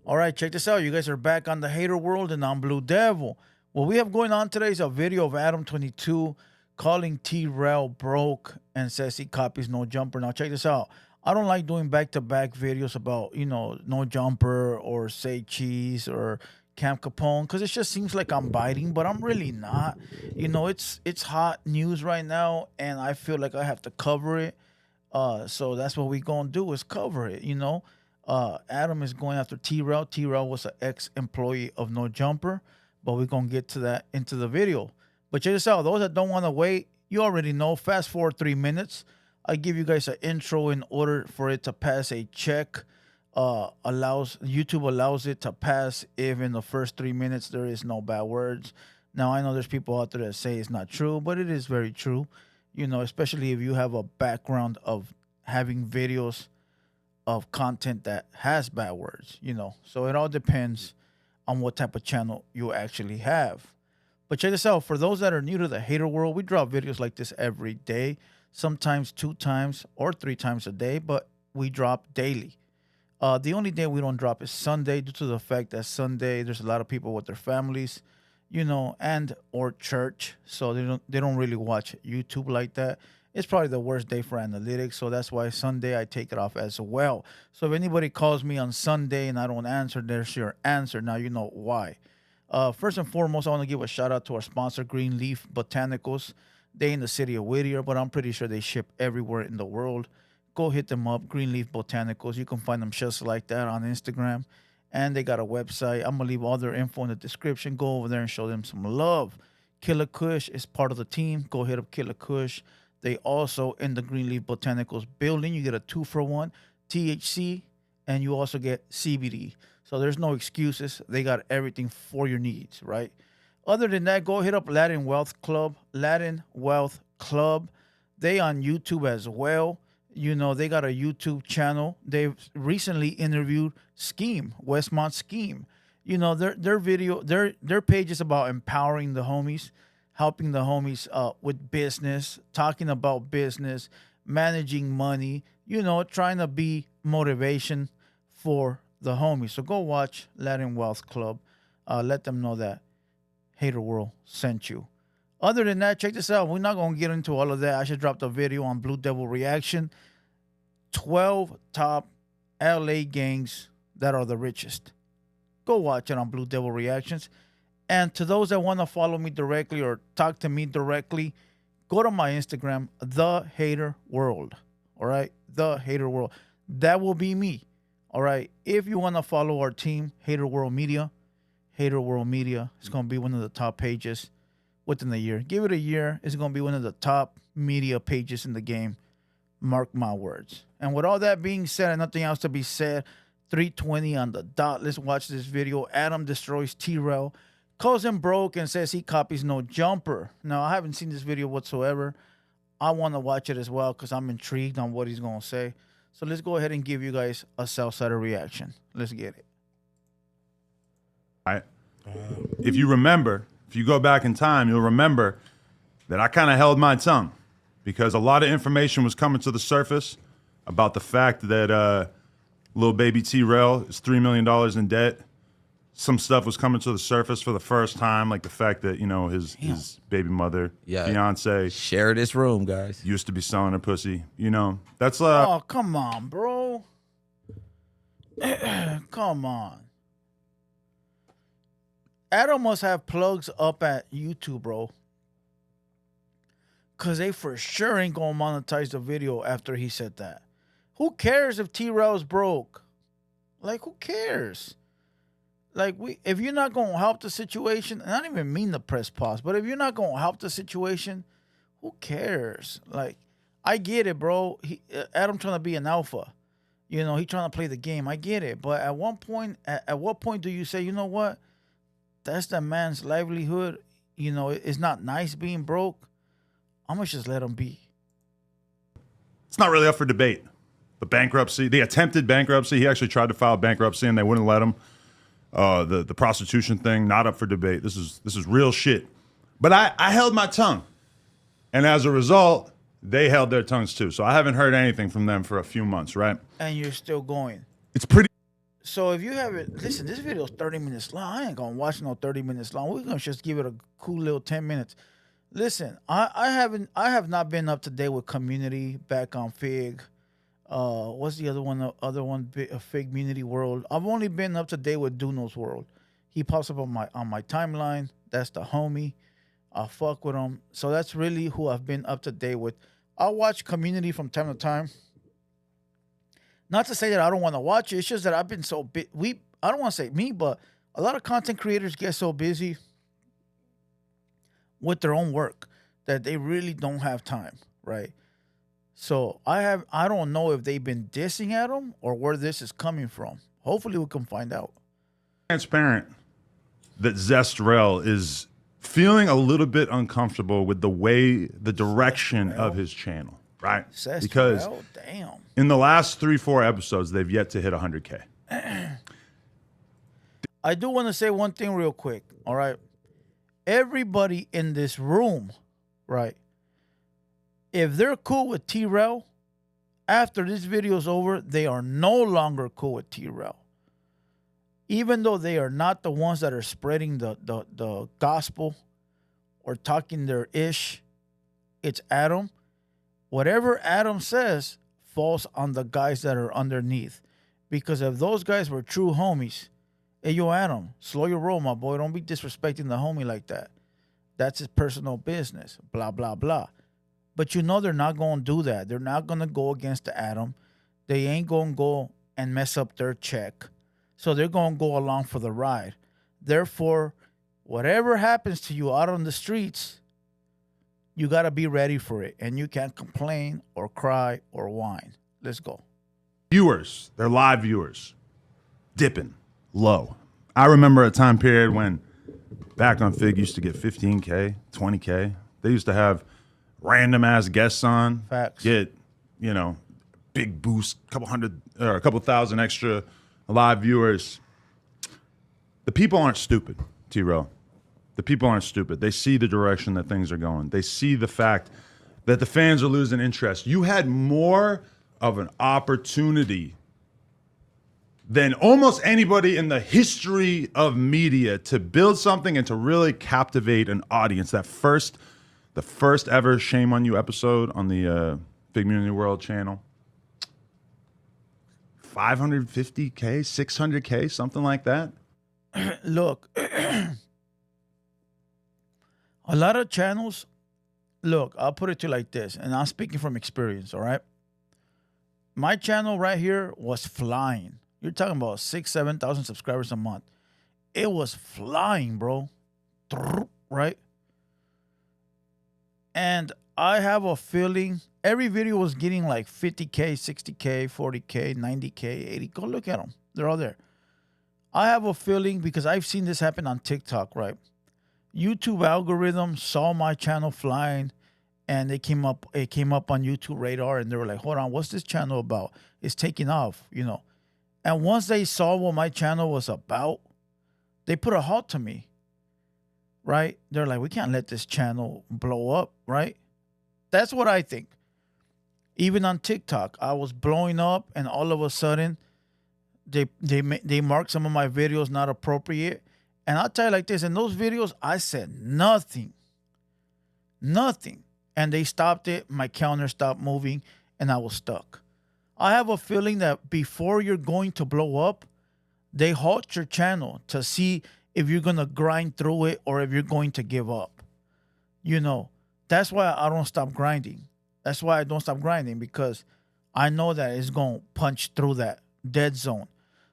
All right, check this out. You guys are back on the Hater World, and I'm Blue Devil. What we have going on today is a video of Adam22 calling T-Rell broke and says he copies No Jumper. Now, check this out. I don't like doing back-to-back videos about, No Jumper or Say Cheese or Camp Capone because it just seems like I'm biting, but I'm really not. It's hot news right now, and I feel like I have to cover it. So that's what we gonna do is cover it. Adam is going after T-Rell. T-Rell was an ex-employee of No Jumper, but we're going to get to that into the video. But check this out. Those that don't want to wait, you already know. Fast forward 3 minutes. I give you guys an intro in order for it to pass a check. YouTube allows it to pass if in the first 3 minutes there is no bad words. Now, I know there's people out there that say it's not true, but it is very true. Especially if you have a background of having videos of content that has bad words, So it all depends on what type of channel you actually have. But check this out. For those that are new to the Hater World, we drop videos like this every day, sometimes 2 times or 3 times a day, but we drop daily. The only day we don't drop is Sunday due to the fact that Sunday there's a lot of people with their families, and or church, so they don't really watch YouTube like that. It's probably the worst day for analytics, so that's why Sunday I take it off as well. So if anybody calls me on Sunday and I don't answer, there's your answer. Now you know why. First and foremost, I want to give a shout out to our sponsor, Greenleaf Botanicals. They in the city of Whittier, but I'm pretty sure they ship everywhere in the world. Go hit them up, Greenleaf Botanicals. You can find them just like that on Instagram. And they got a website. I'm going to leave all their info in the description. Go over there and show them some love. Killer Kush is part of the team. Go hit up Killer Kush. They also, in the Greenleaf Botanicals building, you get a 2-for-1 THC, and you also get CBD. So there's no excuses. They got everything for your needs, right? Other than that, go hit up Latin Wealth Club. Latin Wealth Club. They on YouTube as well. They got a YouTube channel. They've recently interviewed Scheme, Westmont Scheme. Their page is about empowering the homies, helping the homies with business, talking about business, managing money, trying to be motivation for the homies. So go watch Latin Wealth Club. Let them know that Hater World sent you. Other than that, check this out. We're not going to get into all of that. I just dropped a video on Blue Devil Reaction. 12 top LA gangs that are the richest. Go watch it on Blue Devil Reactions. And to those that want to follow me directly or talk to me directly, go to my Instagram, TheHaterWorld. All right? TheHaterWorld. That will be me. All right? If you want to follow our team, Hater World Media, it's going to be one of the top pages within the year. Give it a year. It's going to be one of the top media pages in the game. Mark my words. And with all that being said and nothing else to be said, 3:20 on the dot. Let's watch this video. Adam destroys T-Rell, calls him broke, and says he copies No Jumper. Now, I haven't seen this video whatsoever. I want to watch it as well because I'm intrigued on what he's going to say. So let's go ahead and give you guys a Southside reaction. Let's get it. All right. If you remember, if you go back in time, you'll remember that I kind of held my tongue because a lot of information was coming to the surface about the fact that little baby T-Rell is $3 million in debt. Some stuff was coming to the surface for the first time, like the fact that, his baby mother, fiance, share this room, guys, used to be selling her pussy. That's oh, come on, bro. Come on. Adam must have plugs up at YouTube, bro. Because they for sure ain't going to monetize the video after he said that. Who cares if T-Rell's broke? Like, who cares? Like, if you're not going to help the situation, and I don't even mean to press pause, but if you're not going to help the situation, who cares? Like, I get it, bro. Adam trying to be an alpha. He trying to play the game. I get it. But at what point do you say, you know what? That's that man's livelihood. It's not nice being broke. I'm going to just let him be. It's not really up for debate. The bankruptcy, the attempted bankruptcy, he actually tried to file bankruptcy and they wouldn't let him. The prostitution thing, not up for debate. This is real shit. But I held my tongue. And as a result, they held their tongues too. So I haven't heard anything from them for a few months, right? And you're still going. It's pretty. So if you have it, listen, this video is 30 minutes long. I ain't gonna watch no 30 minutes long. We're gonna just give it a cool little 10 minutes. Listen, I have not been up to date with Community back on Fig. What's the other one? The other one, Fig Community World. I've only been up to date with Duno's World. He pops up on my timeline. That's the homie. I fuck with him. So that's really who I've been up to date with. I watch Community from time to time. Not to say that I don't want to watch it. It's just that I've been so I don't want to say me, but a lot of content creators get so busy with their own work that they really don't have time, right? So I don't know if they've been dissing at them or where this is coming from. Hopefully we can find out. Transparent that Zestrel is feeling a little bit uncomfortable with the direction of his channel, right? Because damn. in the last 3-4 episodes, they've yet to hit 100K. I do want to say one thing real quick, all right? Everybody in this room, right? If they're cool with T-Rell, after this video is over, they are no longer cool with T-Rell. Even though they are not the ones that are spreading the gospel or talking their ish, it's Adam. Whatever Adam says falls on the guys that are underneath. Because if those guys were true homies, hey, yo, Adam, slow your roll, my boy. Don't be disrespecting the homie like that. That's his personal business, blah, blah, blah. But you know they're not going to do that. They're not going to go against the Adam. They ain't going to go and mess up their check. So they're going to go along for the ride. Therefore, whatever happens to you out on the streets, you got to be ready for it. And you can't complain or cry or whine. Let's go. Viewers, they're live viewers, dipping low. I remember a time period when back on Fig used to get 15K, 20K. They used to have random ass guests on. Facts. Get, big boost, a couple thousand extra live viewers. The people aren't stupid, T-Rell. The people aren't stupid. They see the direction that things are going. They see the fact that the fans are losing interest. You had more of an opportunity than almost anybody in the history of media to build something and to really captivate an audience. The first ever Shame on You episode on the Big Community World channel. 550K, 600K, something like that. Look, a lot of channels, look, I'll put it to you like this, and I'm speaking from experience, all right? My channel right here was flying. You're talking about 6,000, 7,000 subscribers a month. It was flying, bro. Right? And I have a feeling every video was getting like 50K, 60K, 40K, 90K, 80. Go look at them. They're all there. I have a feeling because I've seen this happen on TikTok, right? YouTube algorithm saw my channel flying and it came up on YouTube radar and they were like, hold on, what's this channel about? It's taking off, And once they saw what my channel was about, they put a halt to me, right? They're like, we can't let this channel blow up, right? That's what I think. Even on TikTok, I was blowing up and all of a sudden they marked some of my videos not appropriate. And I'll tell you like this, in those videos, I said nothing. And they stopped it. My counter stopped moving and I was stuck. I have a feeling that before you're going to blow up, they halt your channel to see if you're going to grind through it or if you're going to give up. That's why I don't stop grinding. That's why I don't stop grinding, because I know that it's going to punch through that dead zone.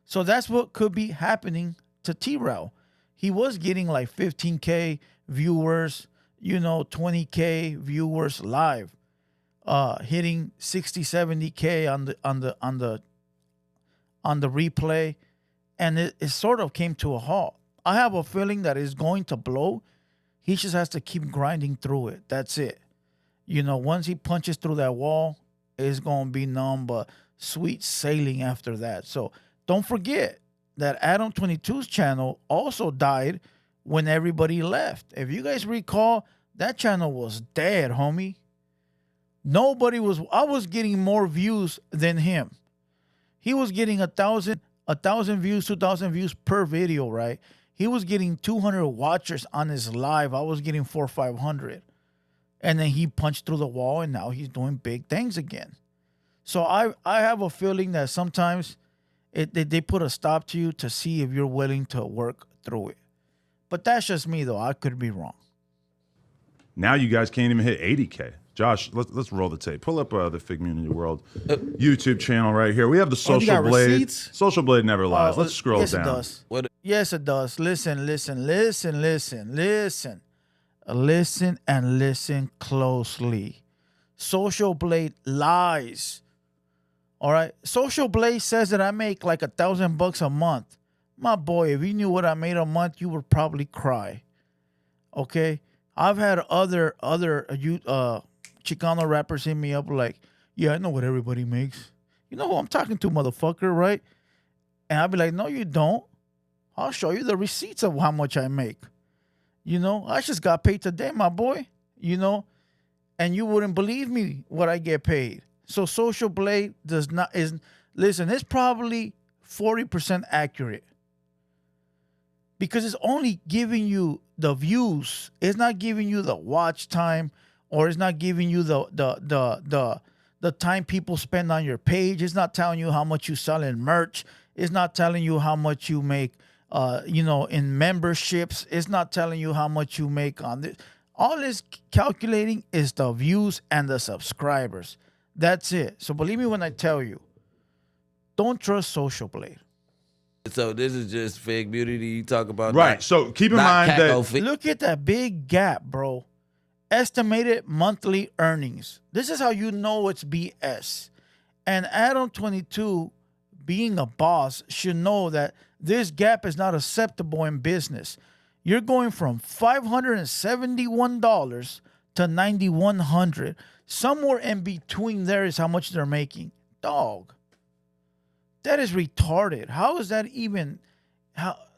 So that's what could be happening to T-Rell. He was getting like 15K viewers, 20K viewers live. Hitting 60, 70K on the replay, and it sort of came to a halt. I have a feeling that it's going to blow. He just has to keep grinding through it. That's it. Once he punches through that wall, it's going to be numb but sweet sailing after that. So don't forget that Adam 22's channel also died when everybody left. If you guys recall, that channel was dead, homie. I was getting more views than him. He was getting 1,000. 1,000 views, 2,000 views per video, right? He was getting 200 watchers on his live. I was getting 400 or 500. And then he punched through the wall, and now he's doing big things again. So I have a feeling that sometimes they put a stop to you to see if you're willing to work through it. But that's just me, though. I could be wrong. Now you guys can't even hit 80K. Josh, let's roll the tape. Pull up the Fig Community World YouTube channel right here. We have the Social Blade. Receipts? Social Blade never lies. Let's scroll yes, down. It does. What? Yes, it does. Listen and listen closely. Social Blade lies. All right. Social Blade says that I make like $1,000 a month. My boy, if you knew what I made a month, you would probably cry. Okay. I've had other Chicano rappers hit me up like, yeah, I know what everybody makes. You know who I'm talking to, motherfucker, right? And I'll be like, no, you don't. I'll show you the receipts of how much I make. You know, I just got paid today, my boy. You know, and you wouldn't believe me what I get paid. So Social Blade listen, it's probably 40% accurate. Because it's only giving you the views. It's not giving you the watch time, or it's not giving you the time people spend on your page. It's not telling you how much you sell in merch. It's not telling you how much you make in memberships. It's not telling you how much you make on this. All it's calculating is the views and the subscribers. That's it. So believe me when I tell you, don't trust Social Blade. So this is just Fig Beauty you talk about? Right. So keep in mind that look at that big gap, bro. Estimated monthly earnings. This is how you know it's BS. And Adam 22, being a boss, should know that this gap is not acceptable in business. You're going from $571 to $9,100. Somewhere in between there is how much they're making. Dog. That is retarded. How is that even?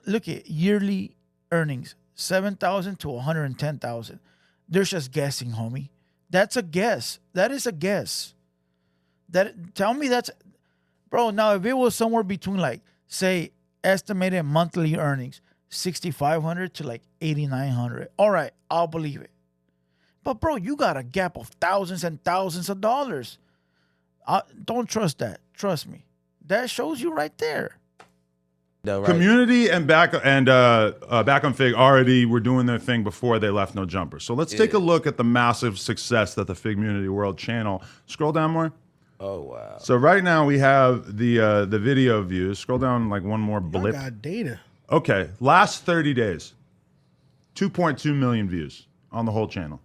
Look at yearly earnings, 7,000 to 110,000. They're just guessing, homie. That's a guess. That is a guess. Tell me that's, bro. Now if it was somewhere between like, say, estimated monthly earnings, 6,500 to like 8,900. All right, I'll believe it. But bro, you got a gap of thousands and thousands of dollars. Don't trust that. Trust me. That shows you right there. No, right. Community and back on Fig already were doing their thing before they left No Jumper. So let's take a look at the massive success that the Fig Community World channel. Scroll down more. Oh wow. So right now we have the video views. Scroll down like one more blip. I got data. Okay, last 30 days, 2.2 million views on the whole channel.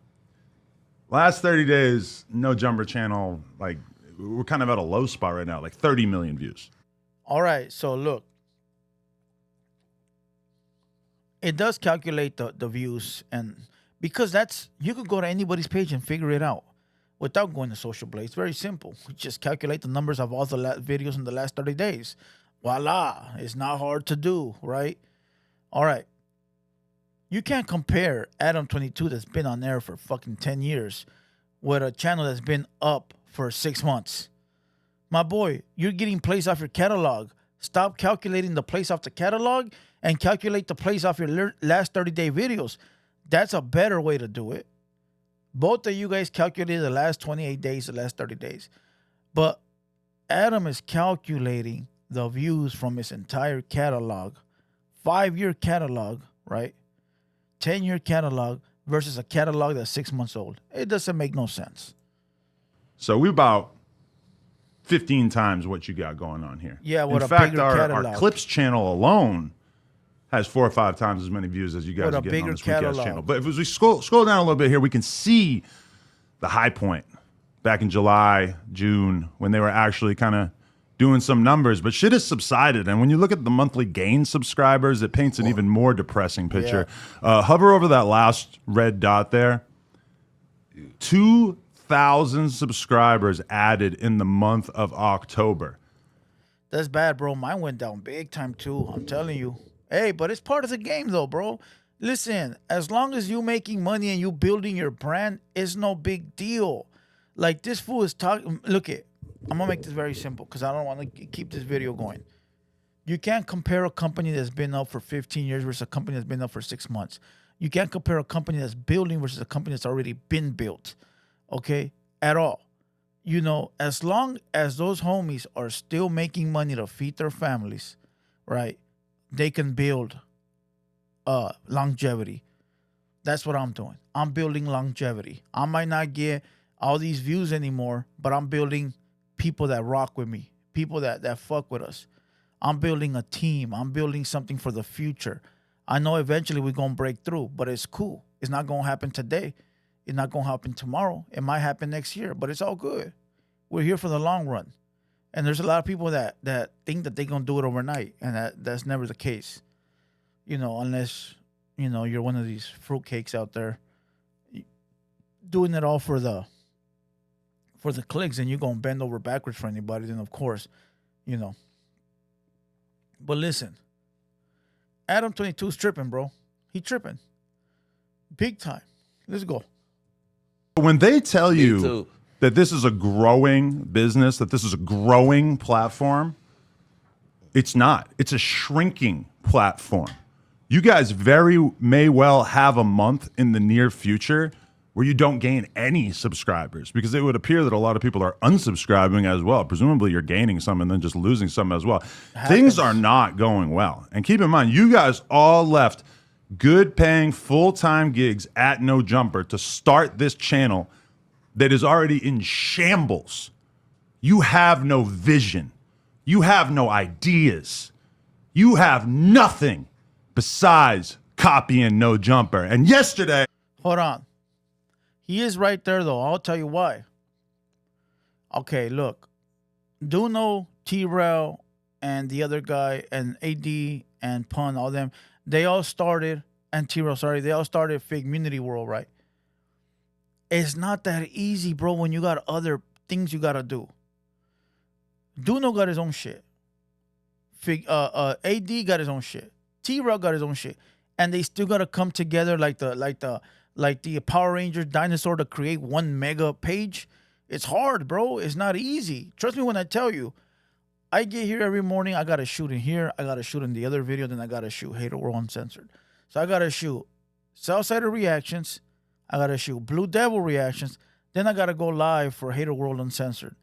Last 30 days, No Jumper channel, like we're kind of at a low spot right now, like 30 million views. All right, so look. It does calculate the views, and because you could go to anybody's page and figure it out without going to Social Blade. It's very simple. We just calculate the numbers of all the videos in the last 30 days. Voila. It's not hard to do, right? All right. You can't compare Adam 22 that's been on air for fucking 10 years with a channel that's been up for 6 months. My boy, you're getting plays off your catalog. Stop calculating the plays off the catalog and calculate the plays off your last 30-day videos. That's a better way to do it. Both of you guys calculated the last 28 days, the last 30 days. But Adam is calculating the views from his entire catalog. 5-year catalog, right? 10-year catalog versus a catalog that's 6 months old. It doesn't make no sense. So we're about 15 times what you got going on here. Yeah, with in a fact, bigger our catalog. Clips channel alone has 4 or 5 times as many views as you guys With are a getting on bigger this weak-ass catalog. channel. But if we scroll down a little bit here, we can see the high point back in July, June, when they were actually kind of doing some numbers. But shit has subsided. And when you look at the monthly gain subscribers, it paints an even more depressing picture. Hover over that last red dot there. 2,000 subscribers added in the month of October. That's bad, bro. Mine went down big time, too. I'm telling you. Hey, but it's part of the game, though, bro. Listen, as long as you making money and you building your brand, it's no big deal. Like, this fool is talking. Look, I'm going to make this very simple because I don't want to keep this video going. You can't compare a company that's been up for 15 years versus a company that's been up for 6 months. You can't compare a company that's building versus a company that's already been built, okay, at all. You know, as long as those homies are still making money to feed their families, right, they can build longevity. That's what I'm doing. I'm building longevity. I might not get all these views anymore, but I'm building people that rock with me, people that fuck with us. I'm building a team. I'm building something for the future. I know eventually we're going to break through, but it's cool. It's not going to happen today. It's not going to happen tomorrow. It might happen next year, but it's all good. We're here for the long run. And there's a lot of people that think that they're going to do it overnight, and that's never the case. You know, unless, you know, you're one of these fruitcakes out there doing it all for the clicks, and you're going to bend over backwards for anybody, then of course, you know. But listen, Adam 22's tripping, bro. He tripping. Big time. Let's go. When they tell Me you too. that this is a growing business, that this is a growing platform, it's not. It's a shrinking platform. You guys very may well have a month in the near future where you don't gain any subscribers, because it would appear that a lot of people are unsubscribing as well. Presumably you're gaining some and then just losing some as well. Things are not going well. And keep in mind, you guys all left good paying full-time gigs at No Jumper to start this channel that is already in shambles. You have no vision. You have no ideas. You have nothing besides copying No Jumper. And yesterday... Hold on. He is right there, though. I'll tell you why. Okay, look. Duno, T-Rell, and the other guy, and AD, and Pun, all them, they all started, and T-Rell, sorry, they all started Fake Community World, right? It's not that easy, bro, when you got other things you got to do. Duno got his own shit. AD got his own shit. T-Rell got his own shit. And they still got to come together like the Power Rangers dinosaur to create one mega page. It's hard, bro. It's not easy. Trust me when I tell you. I get here every morning. I got to shoot in here. I got to shoot in the other video. Then I got to shoot HaterWorld Uncensored. So I got to shoot Southside reactions. I got to shoot Blue Devil reactions. Then I got to go live for HaterWorld Uncensored.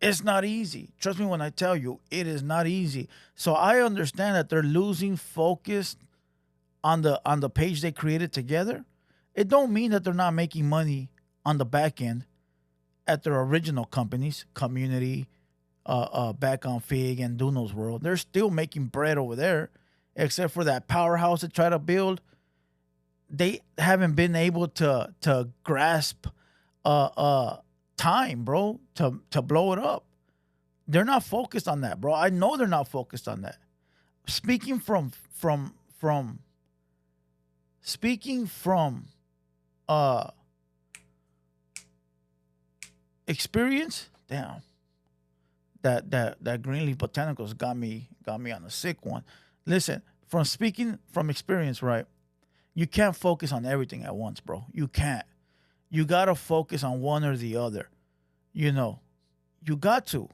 It's not easy. Trust me when I tell you, it is not easy. So I understand that they're losing focus on the page they created together. It don't mean that they're not making money on the back end at their original companies, Community, back on Fig and Duno's World. They're still making bread over there, except for that powerhouse they try to build. They haven't been able to grasp time, bro, to blow it up. They're not focused on that, bro. I know they're not focused on that. Speaking from experience, damn. That Greenleaf Botanicals got me on a sick one. Listen, speaking from experience, right? You can't focus on everything at once, bro. You can't. You gotta focus on one or the other. You know, you got to.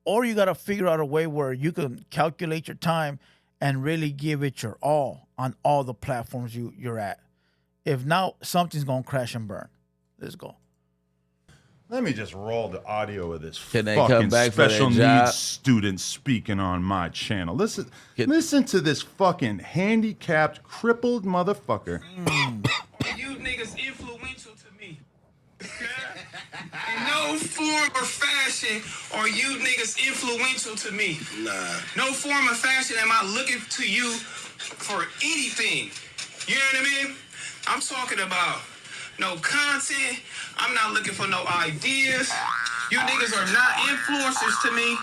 Or you gotta figure out a way where you can calculate your time and really give it your all on all the platforms you're at. If not, something's gonna crash and burn. Let's go. Let me just roll the audio of this Can they come fucking back for special that job? needs student speaking on my channel. Listen to this fucking handicapped, crippled motherfucker. You niggas influential to me. In no form or fashion are you niggas influential to me. Nah. No form or fashion am I looking to you for anything. You know what I mean? I'm talking about no content. I'm not looking for no ideas. You niggas are not influencers to me.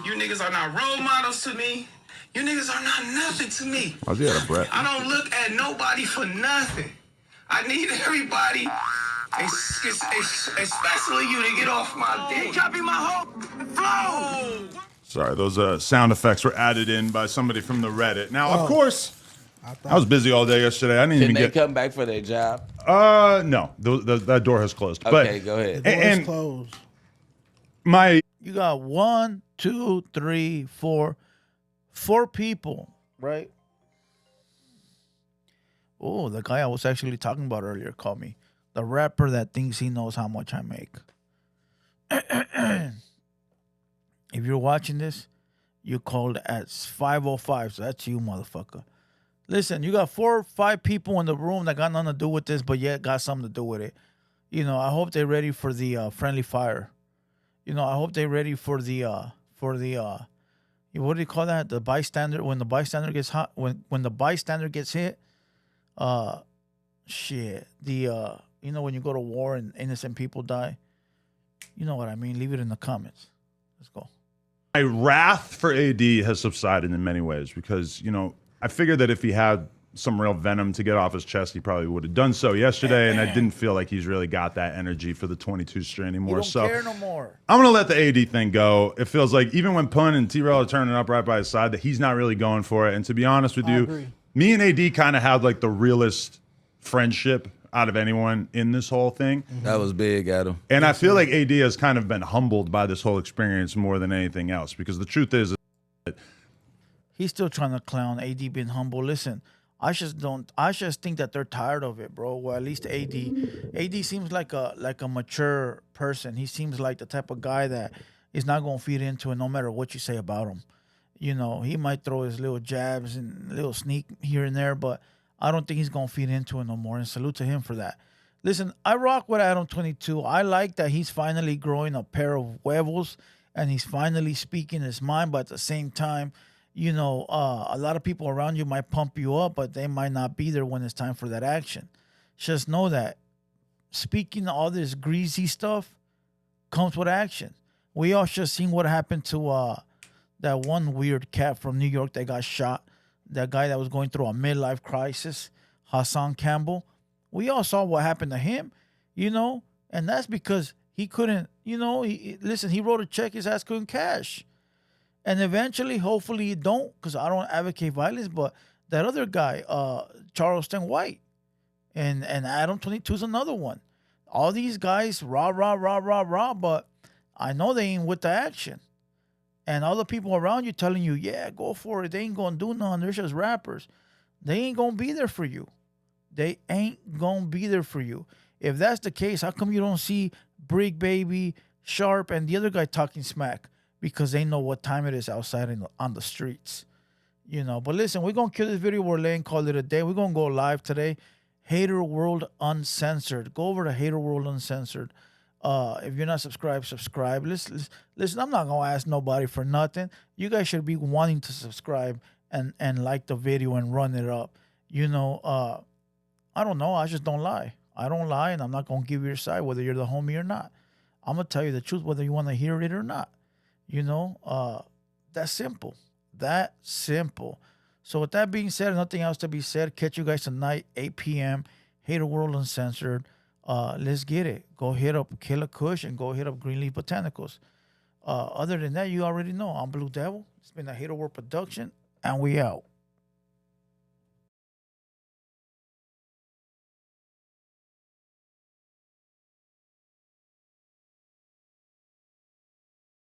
You niggas are not role models to me. You niggas are not nothing to me. How's he out of breath? I don't look at nobody for nothing. I need everybody, especially you, to get off my dick. Copy my whole flow. Sorry, those sound effects were added in by somebody from the Reddit. Now, of course, I was busy all day yesterday. I didn't Can even they get. come back for their job? No, that door has closed. Okay, but, go ahead. The door and is closed. my You got 1, 2, 3, 4, 4 people, right? Oh, the guy I was actually talking about earlier called me. The rapper that thinks he knows how much I make. If you're watching this, you called at 505, so that's you, motherfucker. Listen, you got 4 or 5 people in the room that got nothing to do with this, but yet got something to do with it. You know, I hope they're ready for the friendly fire. You know, I hope they're ready for the what do you call that? The bystander, when the bystander gets hot, when the bystander gets hit, shit. You know, when you go to war and innocent people die. You know what I mean? Leave it in the comments. Let's go. My wrath for AD has subsided in many ways because, you know, I figured that if he had some real venom to get off his chest, he probably would have done so yesterday, and I didn't feel like he's really got that energy for the 22 string anymore. You don't care no more. I'm gonna let the AD thing go. It feels like even when Pun and T-Rell are turning up right by his side, that he's not really going for it. And to be honest with you, agree. me and AD kind of had like the realest friendship out of anyone in this whole thing. That was big, Adam. And I feel like AD has kind of been humbled by this whole experience more than anything else, because the truth is, He's still trying to clown AD being humble. Listen, I just think that they're tired of it, bro. Well, at least AD seems like a mature person. He seems like the type of guy that is not gonna feed into it no matter what you say about him. You know, he might throw his little jabs and little sneak here and there, but I don't think he's gonna feed into it no more. And salute to him for that. Listen, I rock with Adam 22. I like that he's finally growing a pair of huevos and he's finally speaking his mind, but at the same time, you know, a lot of people around you might pump you up, but they might not be there when it's time for that action. Just know that speaking all this greasy stuff comes with action. We all just seen what happened to that one weird cat from New York that got shot. That guy that was going through a midlife crisis, Hassan Campbell. We all saw what happened to him, you know, and that's because he couldn't, you know, he wrote a check his ass couldn't cash. And eventually, hopefully you don't, because I don't advocate violence, but that other guy, Charleston White, and Adam 22 is another one. All these guys, rah, but I know they ain't with the action. And all the people around you telling you, yeah, go for it. They ain't going to do nothing. They're just rappers. They ain't going to be there for you. They ain't going to be there for you. If that's the case, how come you don't see Brig Baby, Sharp, and the other guy talking smack? Because they know what time it is outside on the streets. You know, but listen, we're going to kill this video. We're laying, call it a day. We're going to go live today. Hater World Uncensored. Go over to Hater World Uncensored. If you're not subscribed, subscribe. Listen, I'm not going to ask nobody for nothing. You guys should be wanting to subscribe and like the video and run it up. You know, I don't know. I just don't lie. I don't lie, and I'm not going to give your side, whether you're the homie or not. I'm going to tell you the truth, whether you want to hear it or not. You know, that's simple. That simple. So with that being said, nothing else to be said. Catch you guys tonight, 8 p.m. Hater World Uncensored. Let's get it. Go hit up Killer Kush and go hit up Greenleaf Botanicals. Other than that, you already know. I'm Blue Devil. It's been a Hater World production, and we out.